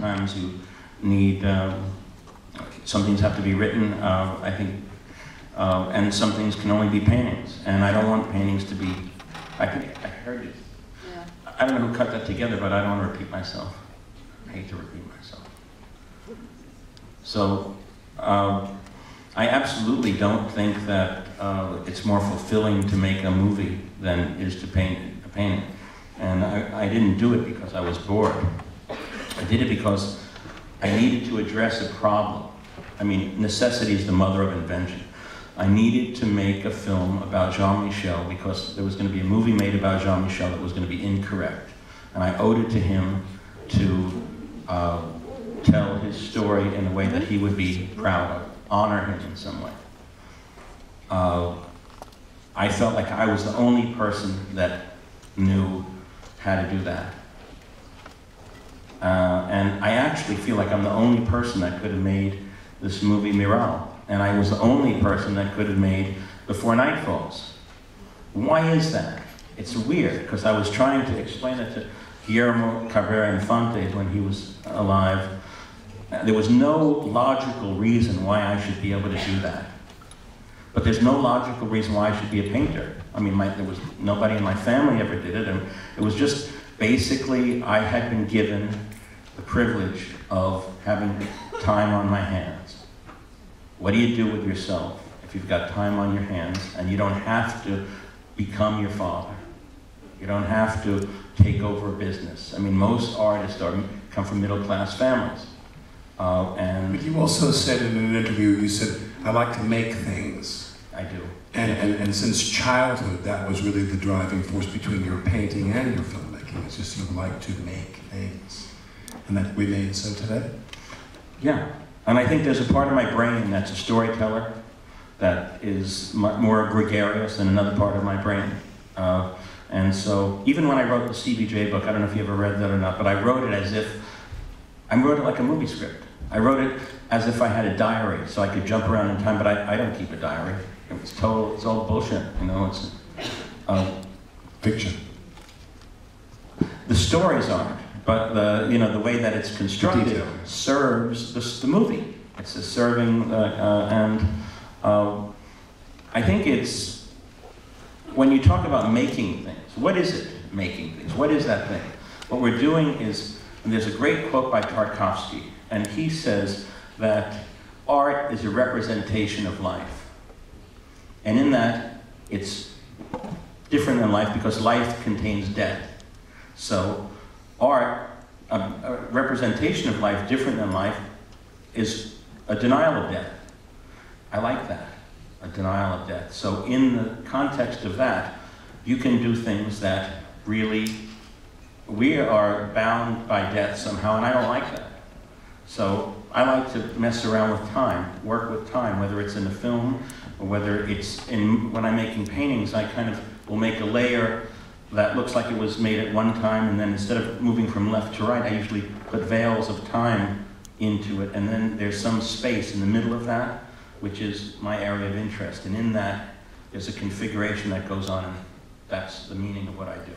sometimes you need, some things have to be written, I think, and some things can only be paintings. And I don't want paintings to be, I heard it. Yeah. I don't know who cut that together, but I don't want to repeat myself. I hate to repeat myself. So, I absolutely don't think that it's more fulfilling to make a movie than it is to paint a painting. And I didn't do it because I was bored. I did it because I needed to address a problem. I mean, necessity is the mother of invention. I needed to make a film about Jean-Michel because there was going to be a movie made about Jean-Michel that was going to be incorrect. And I owed it to him to tell his story in a way that he would be proud of, honor him in some way. I felt like I was the only person that knew how to do that. And I actually feel like I'm the only person that could have made this movie Miral. And I was the only person that could have made Before Night Falls. Why is that? It's weird, because I was trying to explain it to Guillermo Cabrera Infante when he was alive. There was no logical reason why I should be able to do that. But there's no logical reason why I should be a painter. I mean, there was nobody in my family ever did it, and it was just basically I had been given the privilege of having time on my hands. What do you do with yourself if you've got time on your hands and you don't have to become your father? You don't have to take over a business. I mean, most artists come from middle-class families. But you also said in an interview, you said, I like to make things. I do. And since childhood, that was really the driving force between your painting and your filmmaking. It's just you like to make things. And that remains so today? Yeah. And I think there's a part of my brain that's a storyteller that is more gregarious than another part of my brain. And so even when I wrote the CBJ book, I don't know if you ever read that or not, but I wrote it as if, I wrote it like a movie script. I wrote it as if I had a diary, so I could jump around in time, but I don't keep a diary. It's all bullshit, you know, it's fiction. The stories aren't, but the way that it's constructed serves the movie. It's a serving, and I think it's, when you talk about making things, what is it, making things? What is that thing? What we're doing is, and there's a great quote by Tarkovsky, and he says that art is a representation of life. And in that, it's different than life because life contains death. So art, a representation of life different than life, is a denial of death. I like that, a denial of death. So in the context of that, you can do things that really, we are bound by death somehow, and I don't like that. So I like to mess around with time, work with time, whether it's in a film or whether it's in, when I'm making paintings, I kind of will make a layer that looks like it was made at one time, and then instead of moving from left to right, I usually put veils of time into it, and then there's some space in the middle of that, which is my area of interest. And in that, there's a configuration that goes on, and that's the meaning of what I do.